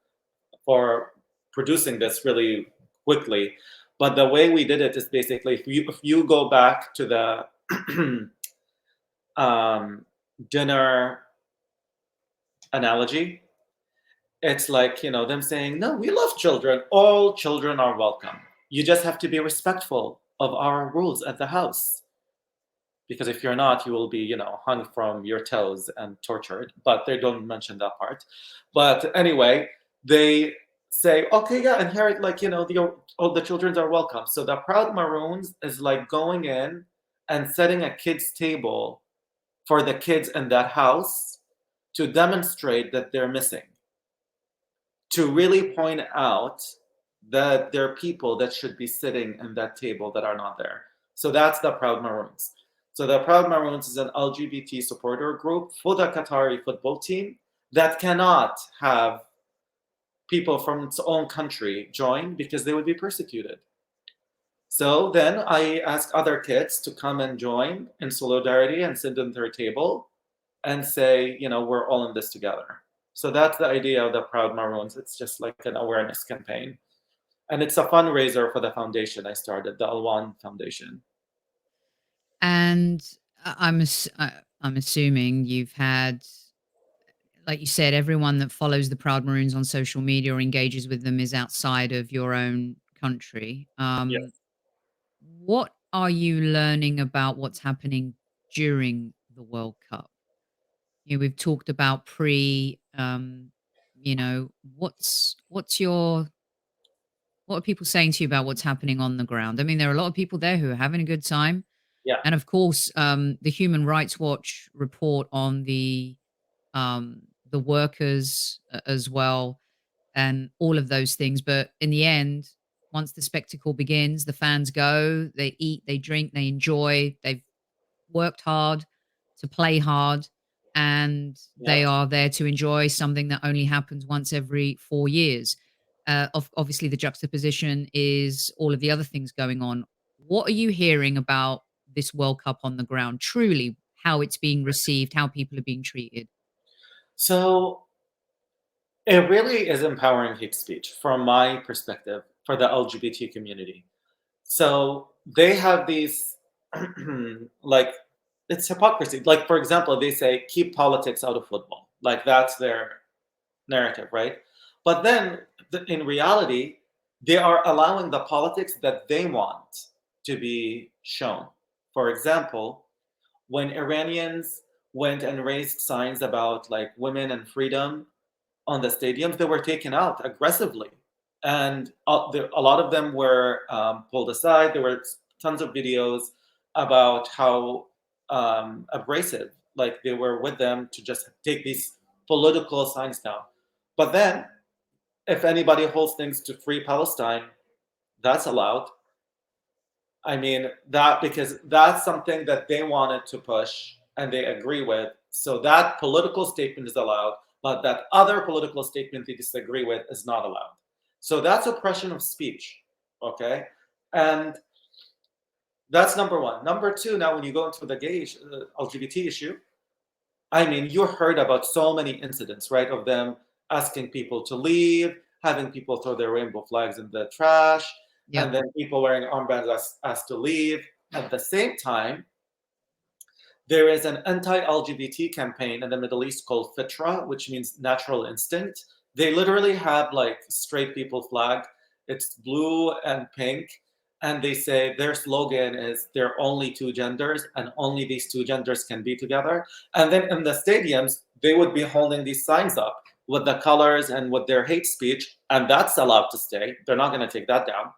for producing this really quickly. But the way we did it is basically if you go back to the um, dinner analogy, it's like them saying, "No, we love children. All children are welcome. You just have to be respectful of our rules at the house." Because if you're not, you will be, hung from your toes and tortured. But they don't mention that part. But anyway, they say, okay, yeah, inherit, like, all the children are welcome. So the Proud Maroons is like going in and setting a kids' table for the kids in that house to demonstrate that they're missing, to really point out that there are people that should be sitting in that table that are not there. So that's the Proud Maroons. So the Proud Maroons is an LGBT supporter group for the Qatari football team that cannot have people from its own country join because they would be persecuted. So then I ask other kids to come and join in solidarity and sit at their table and say, we're all in this together. So that's the idea of the Proud Maroons. It's just like an awareness campaign. And it's a fundraiser for the foundation I started, the Alwan Foundation. And I'm assuming you've had, like you said, everyone that follows the Proud Maroons on social media or engages with them is outside of your own country. Yes. What are you learning about what's happening during the World Cup? We've talked about what's your what are people saying to you about what's happening on the ground? I mean, there are a lot of people there who are having a good time. Yeah, And of course, the Human Rights Watch report on the workers as well, and all of those things. But in the end, once the spectacle begins, the fans go, they eat, they drink, they enjoy. They've worked hard to play hard, and yeah. they are there to enjoy something that only happens once every 4 years. Obviously, the juxtaposition is all of the other things going on. What are you hearing about this World Cup on the ground? Truly, how it's being received, how people are being treated. So it really is empowering hate speech from my perspective for the LGBT community. So they have these, like, it's hypocrisy. Like, for example, they say, keep politics out of football. Like, that's their narrative, right? But then in reality, they are allowing the politics that they want to be shown. For example, when Iranians went and raised signs about like women and freedom on the stadiums, they were taken out aggressively. And a lot of them were pulled aside. There were tons of videos about how abrasive, like they were with them to just take these political signs down. But then, if anybody holds things to free Palestine, that's allowed. I mean, that because that's something that they wanted to push and they agree with. So that political statement is allowed, but that other political statement they disagree with is not allowed. So that's oppression of speech. Okay. And that's number one. Number two, now when you go into the gay LGBT issue, I mean, you heard about so many incidents, right, of them asking people to leave, having people throw their rainbow flags in the trash, Yep. and then people wearing armbands asked to leave. At the same time, there is an anti-LGBT campaign in the Middle East called Fitra, which means natural instinct. They literally have like straight people flag. It's blue and pink. And they say their slogan is there are only two genders and only these two genders can be together. And then in the stadiums, they would be holding these signs up with the colors and with their hate speech. And that's allowed to stay. They're not going to take that down.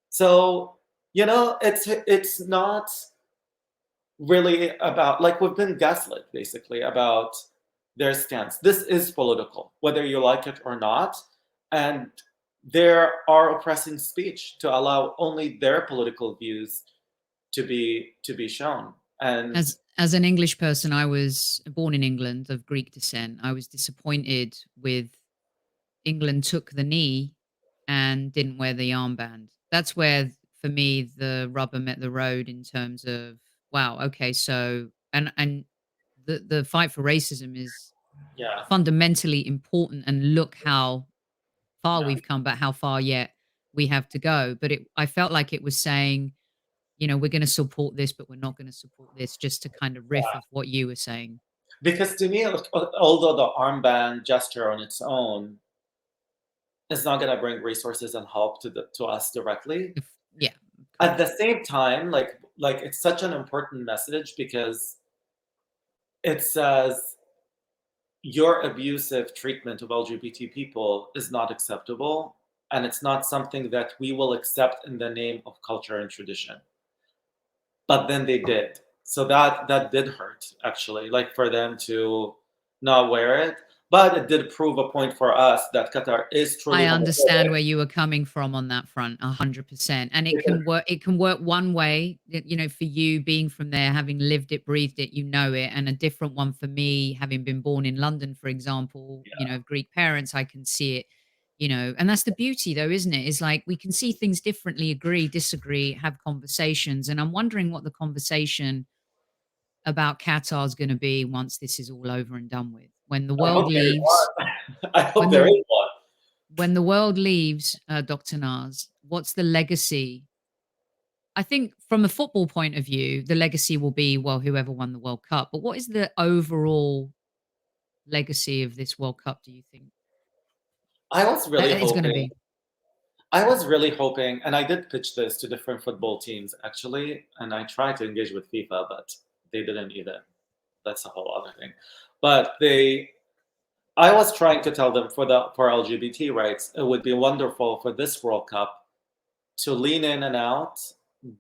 So, it's not really about, like, we've been gaslit basically about their stance. This is political, whether you like it or not. And there are oppressing speech to allow only their political views to be shown. And As an English person, I was born in England of Greek descent. I was disappointed with England took the knee and didn't wear the armband. That's where, for me, the rubber met the road in terms of, wow, okay, so and the fight for racism is yeah, fundamentally important, and look how far yeah, we've come, but how far yet we have to go. But I felt like it was saying, we're going to support this, but we're not going to support this, just to kind of riff yeah. of what you were saying. Because to me, although the armband gesture on its own is not going to bring resources and help to us directly, Yeah, at the correct. same time, like it's such an important message because it says your abusive treatment of LGBT people is not acceptable, and it's not something that we will accept in the name of culture and tradition. But then they did. So that did hurt, actually, like for them to not wear it. But it did prove a point for us that Qatar is truly I homophobic understand where you were coming from on that front, 100%. And it because can work. It can work one way, for you being from there, having lived it, breathed it, it, and a different one for me, having been born in London, for example. yeah, Of Greek parents, I can see it. And that's the beauty, though, isn't it? Is like we can see things differently, agree, disagree, have conversations. And I'm wondering what the conversation about Qatar is going to be once this is all over and done with. When the I world hope there is leaves, one. I hope when there the is one. when the world leaves, Dr. Nas, what's the legacy? I think from a football point of view, the legacy will be, well, whoever won the World Cup. But what is the overall legacy of this World Cup, do you think? I was really It's going to hoping be. I was really hoping, and I did pitch this to different football teams actually, and I tried to engage with FIFA, but they didn't even. That's a whole other thing. But I was trying to tell them for LGBT rights, it would be wonderful for this World Cup to lean in and out,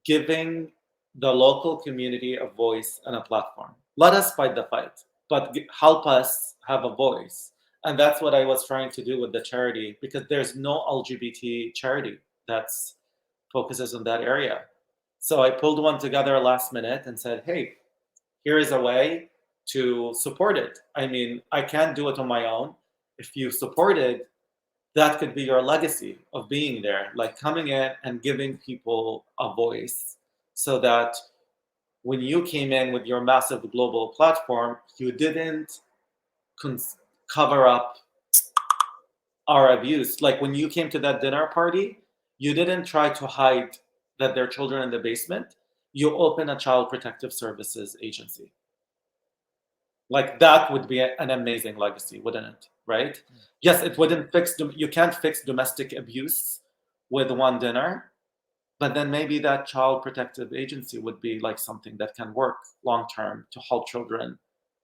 giving the local community a voice and a platform. Let us fight the fight, but help us have a voice. And that's what I was trying to do with the charity, because there's no LGBT charity that focuses on that area. So I pulled one together last minute and said, hey, here is a way to support it. I mean, I can't do it on my own. If you support it, that could be your legacy of being there, like coming in and giving people a voice, so that when you came in with your massive global platform, you didn't cover up our abuse. Like when you came to that dinner party, you didn't try to hide that there are children in the basement. You open a child protective services agency. Like that would be an amazing legacy, wouldn't it? Right? Yes, it wouldn't fix. You can't fix domestic abuse with one dinner, but then maybe that child protective agency would be like something that can work long term to help children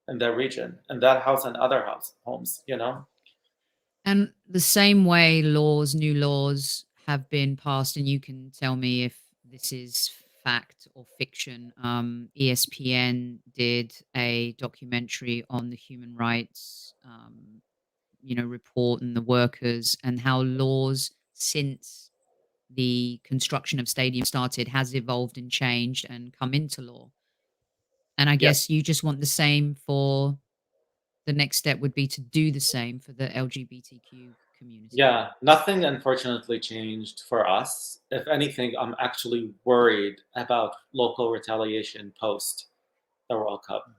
in that region and that house and other homes. You know? And the same way new laws have been passed, and you can tell me if this is fact or fiction. ESPN did a documentary on the human rights, report and the workers, and how laws since the construction of stadiums started has evolved and changed and come into law. And I Yes. guess you just want the same for the next step would be to do the same for the LGBTQ community. Yeah, nothing unfortunately changed for us. If anything, I'm actually worried about local retaliation post the World Cup.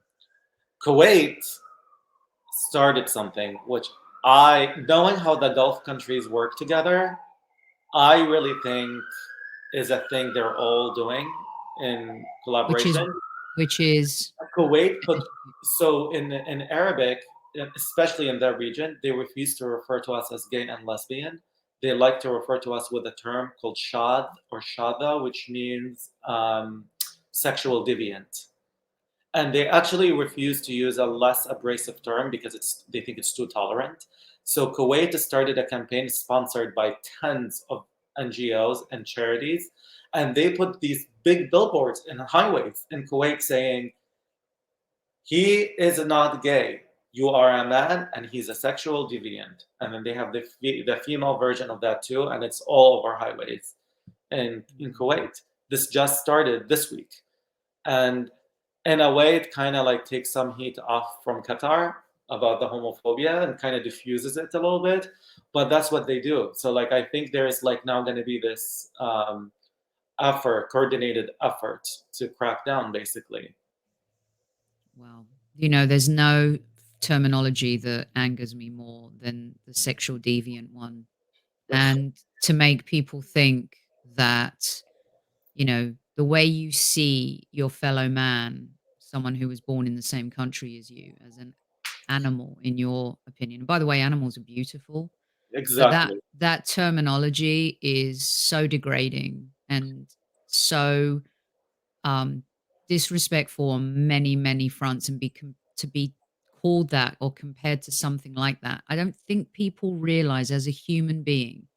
Kuwait started something which knowing how the Gulf countries work together, I really think is a thing they're all doing in Which is collaboration. which is Kuwait put, so in Arabic, especially in their region, they refuse to refer to us as gay and lesbian. They like to refer to us with a term called shad or shada, which means sexual deviant. And they actually refuse to use a less abrasive term because they think it's too tolerant. So Kuwait started a campaign sponsored by tons of NGOs and charities, and they put these big billboards in highways in Kuwait saying, he is not gay. You are a man, and he's a sexual deviant. And then they have the female version of that too, and it's all over highways in Kuwait. This just started this week, and in a way, it kind of like takes some heat off from Qatar about the homophobia and kind of diffuses it a little bit. But that's what they do. So like, I think there's like now going to be this coordinated effort to crack down, basically. well, there's no terminology that angers me more than the sexual deviant one. And to make people think that, the way you see your fellow man, someone who was born in the same country as you, as an animal, in your opinion. And by the way, animals are beautiful, but that Exactly. that terminology is so degrading and so disrespectful on many, many fronts, and to be called that or compared to something like that. I don't think people realize as a human being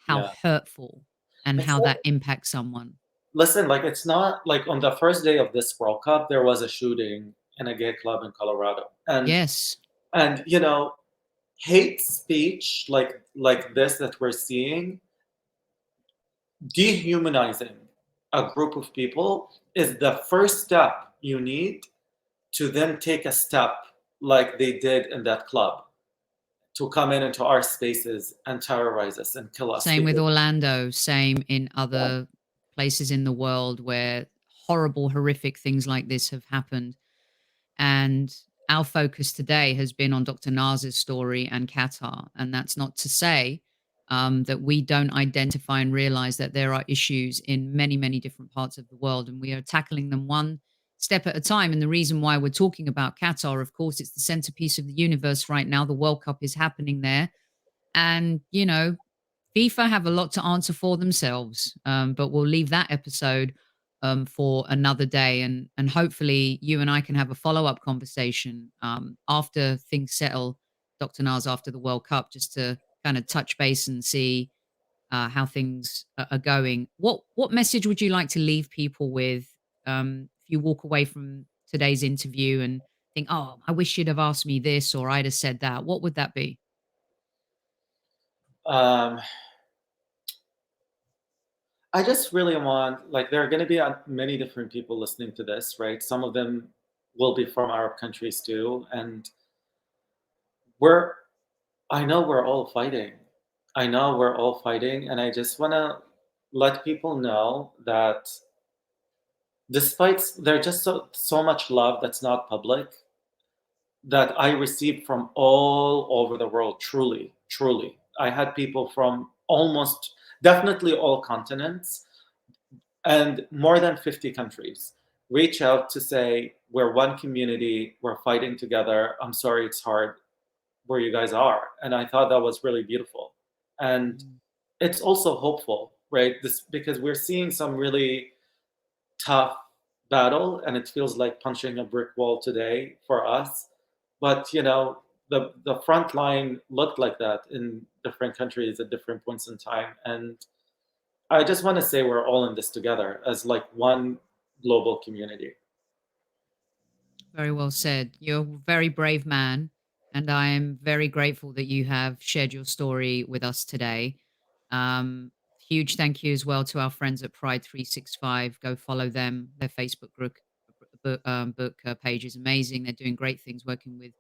how Yeah. hurtful and It's how like, that impacts someone. listen, like it's not like on the first day of this World Cup, there was a shooting in a gay club in Colorado. Yes. And hate speech like this that we're seeing, dehumanizing a group of people is the first step you need to then take a step like they did in that club to come into our spaces and terrorize us and kill us Same with because Orlando, same in yeah, other places in the world where horrible, horrific things like this have happened. And our focus today has been on Dr. Nas's story and Qatar. And that's not to say that we don't identify and realize that there are issues in many, many different parts of the world, and we are tackling them one step at a time. And the reason why we're talking about Qatar, of course, it's the centerpiece of the universe right now. The World Cup is happening there. And, FIFA have a lot to answer for themselves, but we'll leave that episode for another day, and hopefully you and I can have a follow-up conversation after things settle, Dr. Nas, after the World Cup, just to kind of touch base and see how things are going. What message would you like to leave people with if you walk away from today's interview and think, oh, I wish you'd have asked me this or I'd have said that? What would that be? Um, I just really want, like, there are going to be many different people listening to this, right? Some of them will be from Arab countries too, and we're, I know we're all fighting. I know we're all fighting, and I just want to let people know that despite there's just so much love that's not public that I received from all over the world, truly, truly. I had people from almost definitely all continents and more than 50 countries reach out to say, we're one community, we're fighting together. I'm sorry it's hard where you guys are. And I thought that was really beautiful. And it's also hopeful, right? This because we're seeing some really tough battle and it feels like punching a brick wall today for us. But the front line looked like that in different countries at different points in time. And I just want to say we're all in this together as like one global community. Very well said. You're a very brave man, and I am very grateful that you have shared your story with us today. Huge thank you as well to our friends at Pride 365. Go follow them. Their Facebook book page is amazing. They're doing great things working with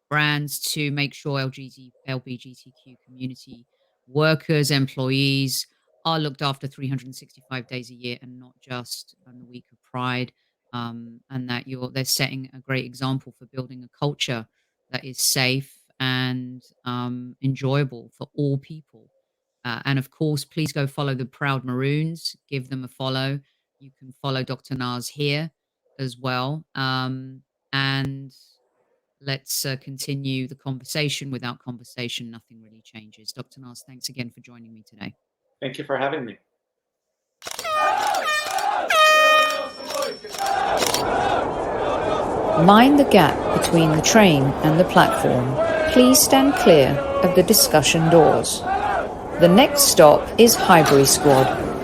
brands to make sure LGBTQ community workers, employees are looked after 365 days a year and not just on the week of Pride. And that they're setting a great example for building a culture that is safe and enjoyable for all people. And of course, please go follow the Proud Maroons. Give them a follow. You can follow Dr. Nas here as well. And let's continue the conversation. Without conversation, nothing really changes. Dr. Nas, thanks again for joining me today. Thank you for having me. Mind the gap between the train and the platform. Please stand clear of the discussion doors. The next stop is Highbury Squad.